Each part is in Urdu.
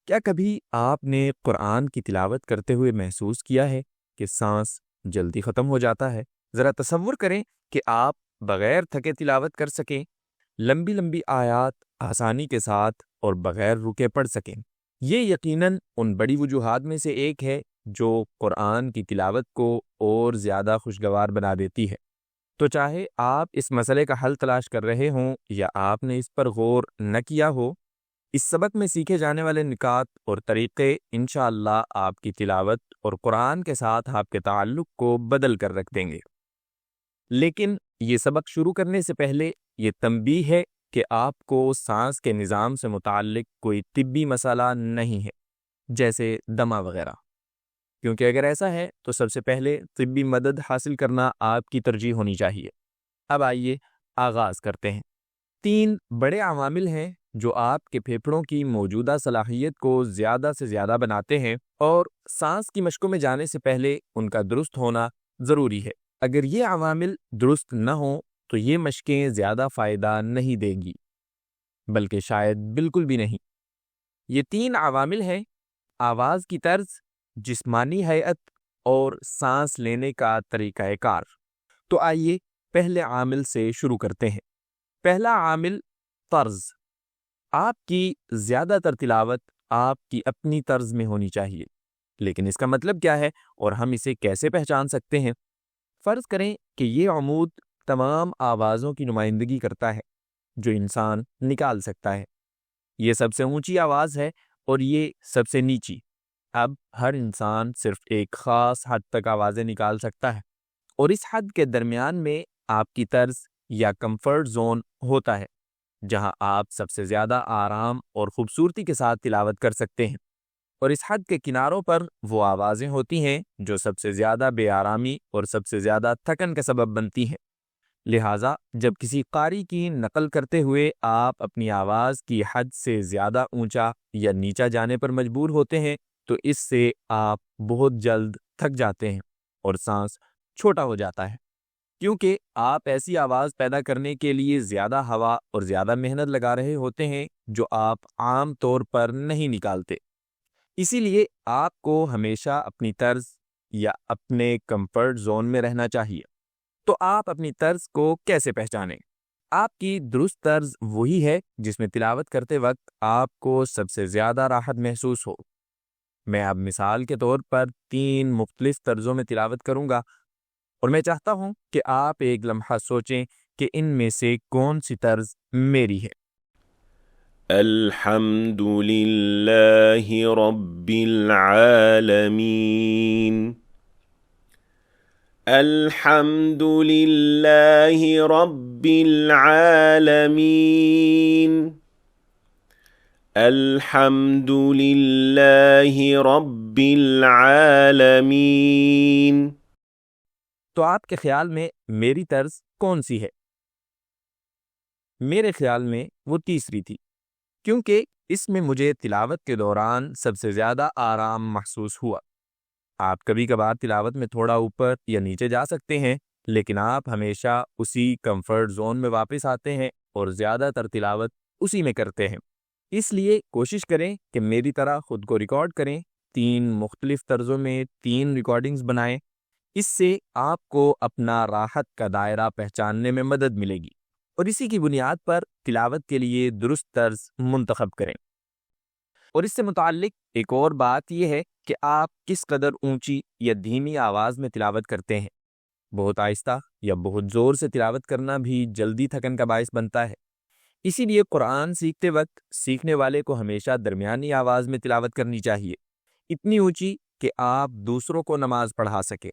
کیا کبھی آپ نے قرآن کی تلاوت کرتے ہوئے محسوس کیا ہے کہ سانس جلدی ختم ہو جاتا ہے؟ ذرا تصور کریں کہ آپ بغیر تھکے تلاوت کر سکیں، لمبی لمبی آیات آسانی کے ساتھ اور بغیر رکے پڑھ سکیں۔ یہ یقیناً ان بڑی وجوہات میں سے ایک ہے جو قرآن کی تلاوت کو اور زیادہ خوشگوار بنا دیتی ہے۔ تو چاہے آپ اس مسئلے کا حل تلاش کر رہے ہوں یا آپ نے اس پر غور نہ کیا ہو، اس سبق میں سیکھے جانے والے نکات اور طریقے انشاءاللہ آپ کی تلاوت اور قرآن کے ساتھ آپ کے تعلق کو بدل کر رکھ دیں گے۔ لیکن یہ سبق شروع کرنے سے پہلے یہ تنبیہ ہے کہ آپ کو سانس کے نظام سے متعلق کوئی طبی مسئلہ نہیں ہے، جیسے دمہ وغیرہ، کیونکہ اگر ایسا ہے تو سب سے پہلے طبی مدد حاصل کرنا آپ کی ترجیح ہونی چاہیے۔ اب آئیے آغاز کرتے ہیں۔ 3 بڑے عوامل ہیں جو آپ کے پھیپھڑوں کی موجودہ صلاحیت کو زیادہ سے زیادہ بناتے ہیں، اور سانس کی مشقوں میں جانے سے پہلے ان کا درست ہونا ضروری ہے۔ اگر یہ عوامل درست نہ ہوں تو یہ مشقیں زیادہ فائدہ نہیں دیں گی، بلکہ شاید بالکل بھی نہیں۔ یہ 3 عوامل ہیں: آواز کی طرز، جسمانی ہیئت اور سانس لینے کا طریقہ کار۔ تو آئیے پہلے عامل سے شروع کرتے ہیں۔ پہلا عامل طرز۔ آپ کی زیادہ تر تلاوت آپ کی اپنی طرز میں ہونی چاہیے، لیکن اس کا مطلب کیا ہے اور ہم اسے کیسے پہچان سکتے ہیں؟ فرض کریں کہ یہ عمود تمام آوازوں کی نمائندگی کرتا ہے جو انسان نکال سکتا ہے۔ یہ سب سے اونچی آواز ہے اور یہ سب سے نیچی۔ اب ہر انسان صرف ایک خاص حد تک آوازیں نکال سکتا ہے، اور اس حد کے درمیان میں آپ کی طرز یا کمفرٹ زون ہوتا ہے، جہاں آپ سب سے زیادہ آرام اور خوبصورتی کے ساتھ تلاوت کر سکتے ہیں، اور اس حد کے کناروں پر وہ آوازیں ہوتی ہیں جو سب سے زیادہ بے آرامی اور سب سے زیادہ تھکن کا سبب بنتی ہیں۔ لہٰذا جب کسی قاری کی نقل کرتے ہوئے آپ اپنی آواز کی حد سے زیادہ اونچا یا نیچا جانے پر مجبور ہوتے ہیں تو اس سے آپ بہت جلد تھک جاتے ہیں اور سانس چھوٹا ہو جاتا ہے، کیونکہ آپ ایسی آواز پیدا کرنے کے لیے زیادہ ہوا اور زیادہ محنت لگا رہے ہوتے ہیں جو آپ عام طور پر نہیں نکالتے۔ اسی لیے آپ کو ہمیشہ اپنی طرز یا اپنے کمفرٹ زون میں رہنا چاہیے۔ تو آپ اپنی طرز کو کیسے پہچانیں؟ آپ کی درست طرز وہی ہے جس میں تلاوت کرتے وقت آپ کو سب سے زیادہ راحت محسوس ہو۔ میں اب مثال کے طور پر 3 مختلف طرزوں میں تلاوت کروں گا، اور میں چاہتا ہوں کہ آپ ایک لمحہ سوچیں کہ ان میں سے کون سی طرز میری ہے۔ الحمد للہ رب العالمین، الحمد للہ رب العالمین، الحمد للہ رب العالمین۔ تو آپ کے خیال میں میری طرز کون سی ہے؟ میرے خیال میں وہ تیسری تھی، کیونکہ اس میں مجھے تلاوت کے دوران سب سے زیادہ آرام محسوس ہوا۔ آپ کبھی کبھار تلاوت میں تھوڑا اوپر یا نیچے جا سکتے ہیں، لیکن آپ ہمیشہ اسی کمفرٹ زون میں واپس آتے ہیں اور زیادہ تر تلاوت اسی میں کرتے ہیں۔ اس لیے کوشش کریں کہ میری طرح خود کو ریکارڈ کریں، 3 مختلف طرزوں میں 3 ریکارڈنگز بنائیں۔ اس سے آپ کو اپنا راحت کا دائرہ پہچاننے میں مدد ملے گی، اور اسی کی بنیاد پر تلاوت کے لیے درست طرز منتخب کریں۔ اور اس سے متعلق ایک اور بات یہ ہے کہ آپ کس قدر اونچی یا دھیمی آواز میں تلاوت کرتے ہیں۔ بہت آہستہ یا بہت زور سے تلاوت کرنا بھی جلدی تھکن کا باعث بنتا ہے۔ اسی لیے قرآن سیکھتے وقت سیکھنے والے کو ہمیشہ درمیانی آواز میں تلاوت کرنی چاہیے، اتنی اونچی کہ آپ دوسروں کو نماز پڑھا سکیں،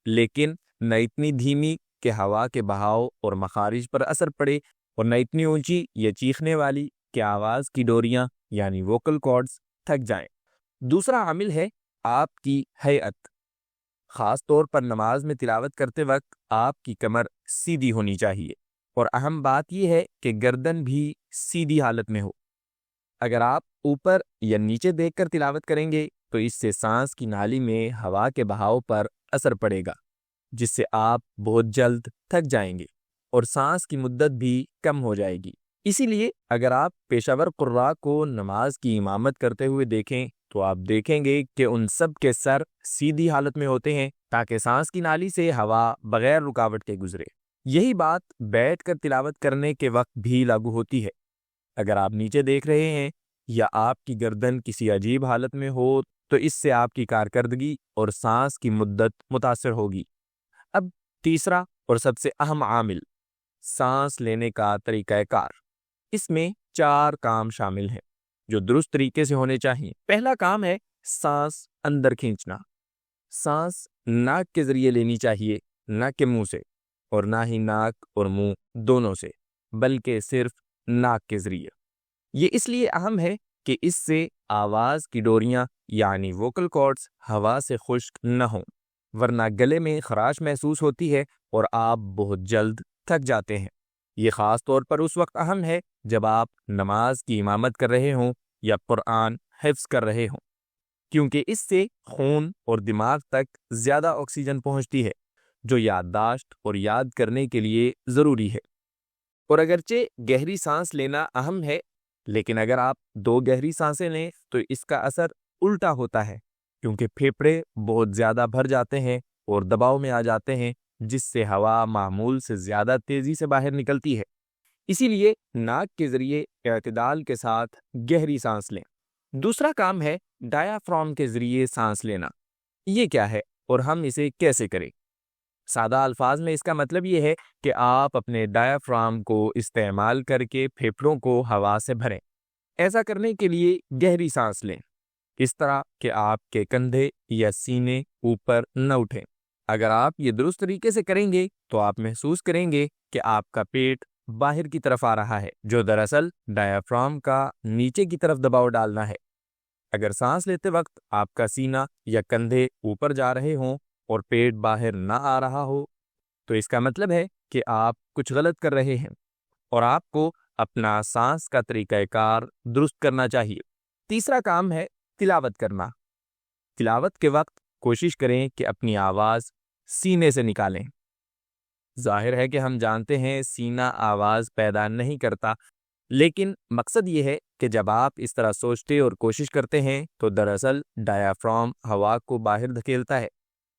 لیکن نہ اتنی دھیمی کہ ہوا کے بہاؤ اور مخارج پر اثر پڑے، اور نہ اتنی اونچی یا چیخنے والی کہ آواز کی ڈوریاں یعنی ووکل کارڈز تھک جائیں۔ دوسرا عامل ہے آپ کی ہیئت۔ خاص طور پر نماز میں تلاوت کرتے وقت آپ کی کمر سیدھی ہونی چاہیے، اور اہم بات یہ ہے کہ گردن بھی سیدھی حالت میں ہو۔ اگر آپ اوپر یا نیچے دیکھ کر تلاوت کریں گے تو اس سے سانس کی نالی میں ہوا کے بہاؤ پر اثر پڑے گا، جس سے آپ بہت جلد تھک جائیں گے اور سانس کی مدت بھی کم ہو جائے گی۔ اسی لیے اگر آپ پیشہ ور قراء کو نماز کی امامت کرتے ہوئے دیکھیں تو آپ دیکھیں گے کہ ان سب کے سر سیدھی حالت میں ہوتے ہیں تاکہ سانس کی نالی سے ہوا بغیر رکاوٹ کے گزرے۔ یہی بات بیٹھ کر تلاوت کرنے کے وقت بھی لاگو ہوتی ہے۔ اگر آپ نیچے دیکھ رہے ہیں یا آپ کی گردن کسی عجیب حالت میں ہو تو اس سے آپ کی کارکردگی اور سانس کی مدت متاثر ہوگی۔ اب تیسرا اور سب سے اہم عامل، سانس لینے کا طریقہ کار۔ اس میں 4 کام شامل ہیں جو درست طریقے سے ہونے چاہیے۔ پہلا کام ہے سانس اندر کھینچنا۔ سانس ناک کے ذریعے لینی چاہیے، نہ کہ منہ سے، اور نہ ہی ناک اور منہ دونوں سے، بلکہ صرف ناک کے ذریعے۔ یہ اس لیے اہم ہے کہ اس سے آواز کی ڈوریاں یعنی ووکل کارڈز ہوا سے خشک نہ ہوں، ورنہ گلے میں خراش محسوس ہوتی ہے اور آپ بہت جلد تھک جاتے ہیں۔ یہ خاص طور پر اس وقت اہم ہے جب آپ نماز کی امامت کر رہے ہوں یا قرآن حفظ کر رہے ہوں، کیونکہ اس سے خون اور دماغ تک زیادہ آکسیجن پہنچتی ہے جو یادداشت اور یاد کرنے کے لیے ضروری ہے۔ اور اگرچہ گہری سانس لینا اہم ہے، لیکن اگر آپ 2 گہری سانسیں لیں تو اس کا اثر الٹا ہوتا ہے، کیونکہ پھیپھڑے بہت زیادہ بھر جاتے ہیں اور دباؤ میں آ جاتے ہیں، جس سے ہوا معمول سے زیادہ تیزی سے باہر نکلتی ہے۔ اسی لیے ناک کے ذریعے اعتدال کے ساتھ گہری سانس لیں۔ دوسرا کام ہے ڈایافرام کے ذریعے سانس لینا۔ یہ کیا ہے اور ہم اسے کیسے کریں؟ سادہ الفاظ میں اس کا مطلب یہ ہے کہ آپ اپنے ڈایافرام کو استعمال کر کے پھیپھڑوں کو ہوا سے بھریں۔ ایسا کرنے کے لیے گہری سانس لیں، اس طرح کہ آپ کے کندھے یا سینے اوپر نہ اٹھیں۔ اگر آپ یہ درست طریقے سے کریں گے تو آپ محسوس کریں گے کہ آپ کا پیٹ باہر کی طرف آ رہا ہے، جو دراصل ڈایافرام کا نیچے کی طرف دباؤ ڈالنا ہے۔ اگر سانس لیتے وقت آپ کا سینہ یا کندھے اوپر جا رہے ہوں اور پیٹ باہر نہ آ رہا ہو تو اس کا مطلب ہے کہ آپ کچھ غلط کر رہے ہیں اور آپ کو اپنا سانس کا طریقہ کار درست کرنا چاہیے۔ تیسرا کام ہے تلاوت کرنا۔ تلاوت کے وقت کوشش کریں کہ اپنی آواز سینے سے نکالیں۔ ظاہر ہے کہ ہم جانتے ہیں سینہ آواز پیدا نہیں کرتا، لیکن مقصد یہ ہے کہ جب آپ اس طرح سوچتے اور کوشش کرتے ہیں تو دراصل ڈایافرام ہوا کو باہر دھکیلتا ہے،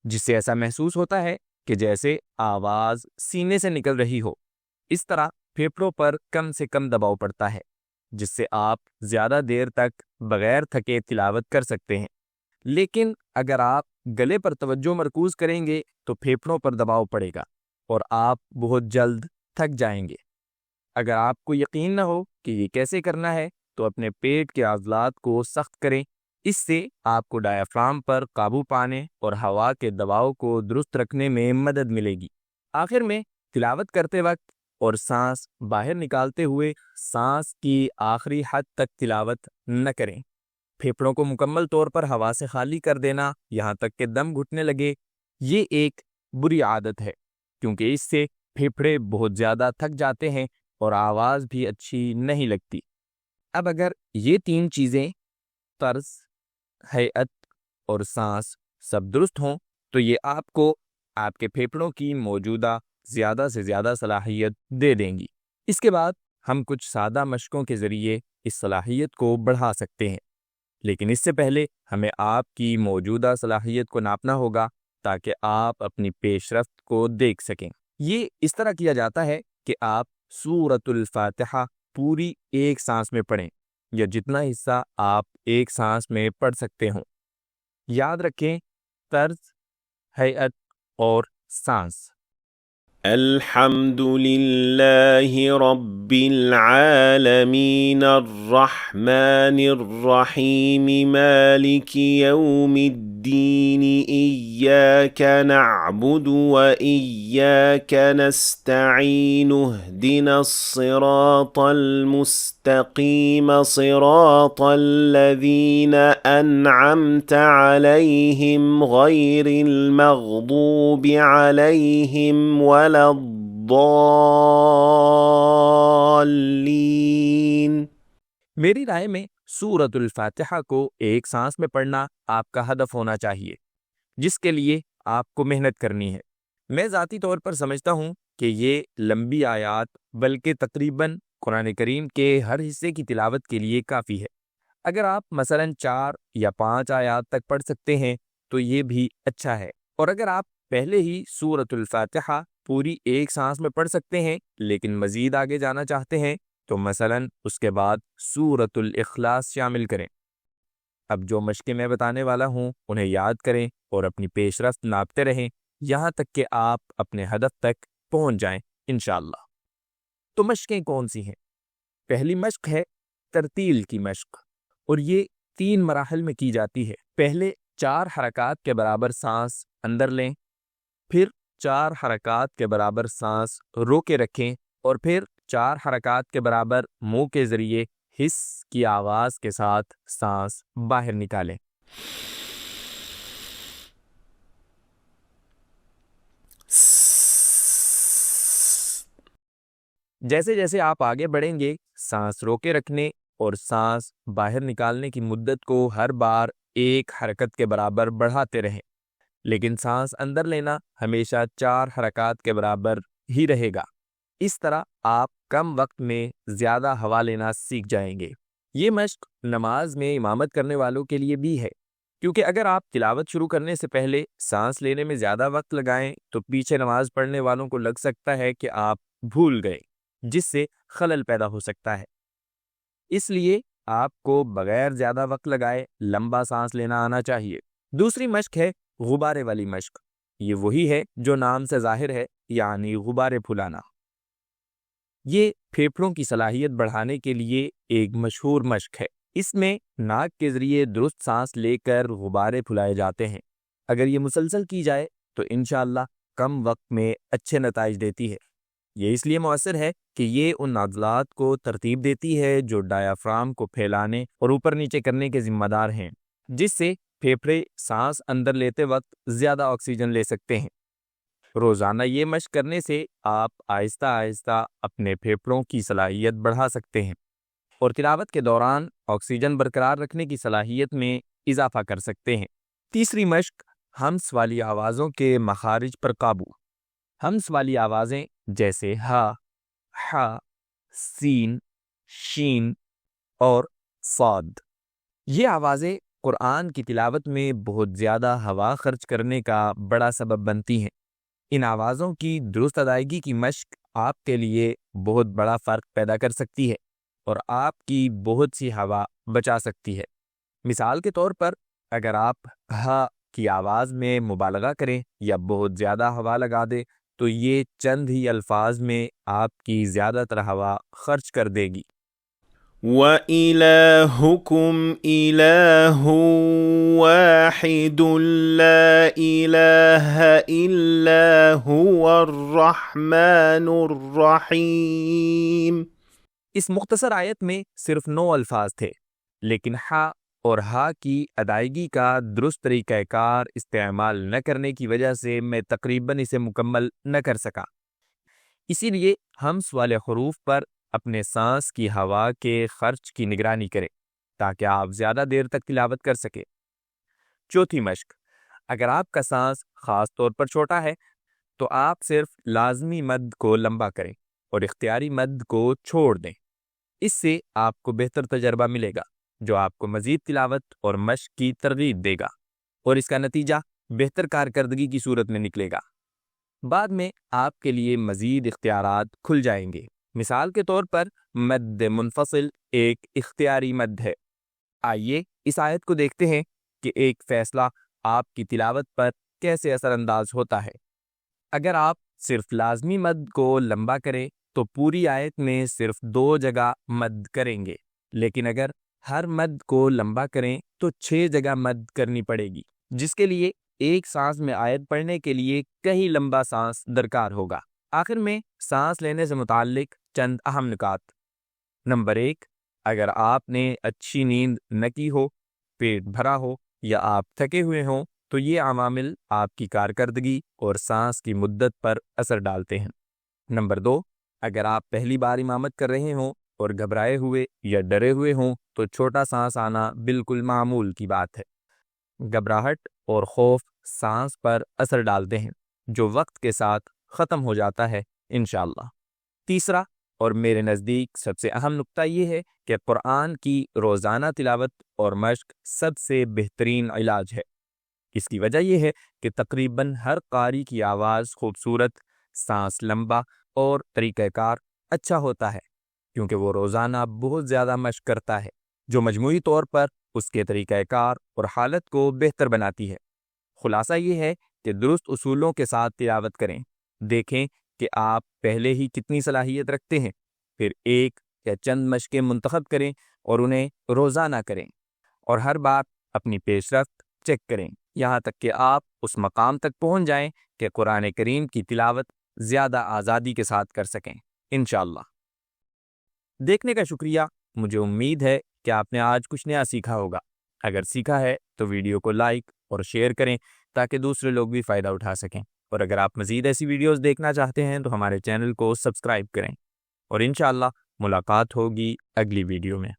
جس سے ایسا محسوس ہوتا ہے کہ جیسے آواز سینے سے نکل رہی ہو۔ اس طرح پھیپھڑوں پر کم سے کم دباؤ پڑتا ہے، جس سے آپ زیادہ دیر تک بغیر تھکے تلاوت کر سکتے ہیں۔ لیکن اگر آپ گلے پر توجہ مرکوز کریں گے تو پھیپھڑوں پر دباؤ پڑے گا اور آپ بہت جلد تھک جائیں گے۔ اگر آپ کو یقین نہ ہو کہ یہ کیسے کرنا ہے تو اپنے پیٹ کے عضلات کو سخت کریں، اس سے آپ کو ڈایافرام پر قابو پانے اور ہوا کے دباؤ کو درست رکھنے میں مدد ملے گی۔ آخر میں تلاوت کرتے وقت اور سانس باہر نکالتے ہوئے سانس کی آخری حد تک تلاوت نہ کریں۔ پھیپھڑوں کو مکمل طور پر ہوا سے خالی کر دینا یہاں تک کہ دم گھٹنے لگے، یہ ایک بری عادت ہے، کیونکہ اس سے پھیپھڑے بہت زیادہ تھک جاتے ہیں اور آواز بھی اچھی نہیں لگتی۔ اب اگر یہ 3 چیزیں، طرز، ہیئت اور سانس سب درست ہوں تو یہ آپ کو آپ کے پھیپھڑوں کی موجودہ زیادہ سے زیادہ صلاحیت دے دیں گی۔ اس کے بعد ہم کچھ سادہ مشقوں کے ذریعے اس صلاحیت کو بڑھا سکتے ہیں، لیکن اس سے پہلے ہمیں آپ کی موجودہ صلاحیت کو ناپنا ہوگا تاکہ آپ اپنی پیش رفت کو دیکھ سکیں۔ یہ اس طرح کیا جاتا ہے کہ آپ سورۃ الفاتحہ پوری ایک سانس میں پڑھیں یا جتنا حصہ آپ ایک سانس میں پڑھ سکتے ہوں۔ یاد رکھیں، طرز، ہیئت اور سانس۔ الحمد لله رب العالمين الرحمن الرحيم مالك يوم الدين إياك نعبد وإياك نستعين اهدنا الصراط المستقيم صراط الذين أنعمت عليهم غير المغضوب عليهم ولا الضالین۔ میری رائے میں سورۃ الفاتحہ کو ایک سانس میں پڑھنا آپ کا ہدف ہونا چاہیے، جس کے لیے آپ کو محنت کرنی ہے۔ میں ذاتی طور پر سمجھتا ہوں کہ یہ لمبی آیات بلکہ تقریباً قرآن کریم کے ہر حصے کی تلاوت کے لیے کافی ہے۔ اگر آپ مثلاً 4 یا 5 آیات تک پڑھ سکتے ہیں تو یہ بھی اچھا ہے، اور اگر آپ پہلے ہی سورۃ الفاتحہ پوری ایک سانس میں پڑھ سکتے ہیں لیکن مزید آگے جانا چاہتے ہیں تو مثلاً اس کے بعد سورۃ الاخلاص شامل کریں۔ اب جو مشقیں میں بتانے والا ہوں انہیں یاد کریں اور اپنی پیش رفت ناپتے رہیں یہاں تک کہ آپ اپنے ہدف تک پہنچ جائیں انشاءاللہ۔ تو مشقیں کون سی ہیں؟ پہلی مشق ہے ترتیل کی مشق، اور یہ 3 مراحل میں کی جاتی ہے۔ پہلے 4 حرکات کے برابر سانس اندر لیں، پھر 4 حرکات کے برابر سانس روکے رکھیں، اور پھر 4 حرکات کے برابر منہ کے ذریعے حس کی آواز کے ساتھ سانس باہر نکالیں۔ جیسے جیسے آپ آگے بڑھیں گے سانس روکے رکھنے اور سانس باہر نکالنے کی مدت کو ہر بار 1 حرکت کے برابر بڑھاتے رہیں، لیکن سانس اندر لینا ہمیشہ 4 حرکات کے برابر ہی رہے گا۔ اس طرح آپ کم وقت میں زیادہ ہوا لینا سیکھ جائیں گے۔ یہ مشق نماز میں امامت کرنے والوں کے لیے بھی ہے، کیونکہ اگر آپ تلاوت شروع کرنے سے پہلے سانس لینے میں زیادہ وقت لگائیں تو پیچھے نماز پڑھنے والوں کو لگ سکتا ہے کہ آپ بھول گئے، جس سے خلل پیدا ہو سکتا ہے۔ اس لیے آپ کو بغیر زیادہ وقت لگائے لمبا سانس لینا آنا چاہیے۔ دوسری مشق ہے غبارے والی مشق۔ یہ وہی ہے جو نام سے ظاہر ہے، یعنی غبارے پھلانا۔ یہ پھیپھڑوں کی صلاحیت بڑھانے کے لیے ایک مشہور مشق ہے۔ اس میں ناک کے ذریعے درست سانس لے کر غبارے پھلائے جاتے ہیں۔ اگر یہ مسلسل کی جائے تو انشاءاللہ کم وقت میں اچھے نتائج دیتی ہے۔ یہ اس لیے مؤثر ہے کہ یہ ان عضلات کو ترتیب دیتی ہے جو ڈایافرام کو پھیلانے اور اوپر نیچے کرنے کے ذمہ دار ہیں، جس سے پھیپھڑے سانس اندر لیتے وقت زیادہ آکسیجن لے سکتے ہیں۔ روزانہ یہ مشق کرنے سے آپ آہستہ آہستہ اپنے پھیپھڑوں کی صلاحیت بڑھا سکتے ہیں اور تلاوت کے دوران آکسیجن برقرار رکھنے کی صلاحیت میں اضافہ کر سکتے ہیں۔ تیسری مشق ہمس والی آوازوں کے مخارج پر قابو۔ ہمس والی آوازیں جیسے ہا، حا، سین، شین اور صاد، یہ آوازیں قرآن کی تلاوت میں بہت زیادہ ہوا خرچ کرنے کا بڑا سبب بنتی ہیں۔ ان آوازوں کی درست ادائیگی کی مشق آپ کے لیے بہت بڑا فرق پیدا کر سکتی ہے اور آپ کی بہت سی ہوا بچا سکتی ہے۔ مثال کے طور پر اگر آپ ہا کی آواز میں مبالغہ کریں یا بہت زیادہ ہوا لگا دیں تو یہ چند ہی الفاظ میں آپ کی زیادہ تر ہوا خرچ کر دے گی۔ وَإِلَٰهُكُمْ إِلَٰهٌ وَاحِدٌ لَا إِلَٰهَ إِلَّا هُوَ الرَّحْمَٰنُ الرَّحِيمُ۔ اس مختصر آیت میں صرف 9 الفاظ تھے، لیکن ہا اور ہا کی ادائیگی کا درست طریقہ کار استعمال نہ کرنے کی وجہ سے میں تقریباً اسے مکمل نہ کر سکا۔ اسی لیے ہمس والے حروف پر اپنے سانس کی ہوا کے خرچ کی نگرانی کریں تاکہ آپ زیادہ دیر تک تلاوت کر سکیں۔ چوتھی مشق، اگر آپ کا سانس خاص طور پر چھوٹا ہے تو آپ صرف لازمی مد کو لمبا کریں اور اختیاری مد کو چھوڑ دیں۔ اس سے آپ کو بہتر تجربہ ملے گا جو آپ کو مزید تلاوت اور مشق کی ترغیب دے گا، اور اس کا نتیجہ بہتر کارکردگی کی صورت میں نکلے گا۔ بعد میں آپ کے لیے مزید اختیارات کھل جائیں گے۔ مثال کے طور پر مد منفصل ایک اختیاری مد ہے۔ آئیے اس آیت کو دیکھتے ہیں کہ ایک فیصلہ آپ کی تلاوت پر کیسے اثر انداز ہوتا ہے۔ اگر آپ صرف لازمی مد کو لمبا کریں تو پوری آیت میں صرف 2 جگہ مد کریں گے، لیکن اگر ہر مد کو لمبا کریں تو 6 جگہ مد کرنی پڑے گی، جس کے لیے ایک سانس میں آیت پڑھنے کے لیے کہیں لمبا سانس درکار ہوگا۔ آخر میں سانس لینے سے متعلق چند اہم نکات۔ نمبر 1، اگر آپ نے اچھی نیند نہ کی ہو، پیٹ بھرا ہو یا آپ تھکے ہوئے ہوں تو یہ عوامل آپ کی کارکردگی اور سانس کی مدت پر اثر ڈالتے ہیں۔ نمبر 2، اگر آپ پہلی بار امامت کر رہے ہوں اور گھبرائے ہوئے یا ڈرے ہوئے ہوں تو چھوٹا سانس آنا بالکل معمول کی بات ہے۔ گھبراہٹ اور خوف سانس پر اثر ڈالتے ہیں جو وقت کے ساتھ ختم ہو جاتا ہے انشاءاللہ۔ تیسرا اور میرے نزدیک سب سے اہم نقطہ یہ ہے کہ قرآن کی روزانہ تلاوت اور مشق سب سے بہترین علاج ہے۔ اس کی وجہ یہ ہے کہ تقریباً ہر قاری کی آواز خوبصورت، سانس لمبا اور طریقہ کار اچھا ہوتا ہے، کیونکہ وہ روزانہ بہت زیادہ مشق کرتا ہے، جو مجموعی طور پر اس کے طریقہ کار اور حالت کو بہتر بناتی ہے۔ خلاصہ یہ ہے کہ درست اصولوں کے ساتھ تلاوت کریں، دیکھیں کہ آپ پہلے ہی کتنی صلاحیت رکھتے ہیں، پھر ایک یا چند مشقیں منتخب کریں اور انہیں روزانہ کریں، اور ہر بار اپنی پیش رفت چیک کریں، یہاں تک کہ آپ اس مقام تک پہنچ جائیں کہ قرآن کریم کی تلاوت زیادہ آزادی کے ساتھ کر سکیں انشاءاللہ۔ دیکھنے کا شکریہ۔ مجھے امید ہے کہ آپ نے آج کچھ نیا سیکھا ہوگا۔ اگر سیکھا ہے تو ویڈیو کو لائک اور شیئر کریں تاکہ دوسرے لوگ بھی فائدہ اٹھا سکیں، اور اگر آپ مزید ایسی ویڈیوز دیکھنا چاہتے ہیں تو ہمارے چینل کو سبسکرائب کریں، اور انشاءاللہ ملاقات ہوگی اگلی ویڈیو میں۔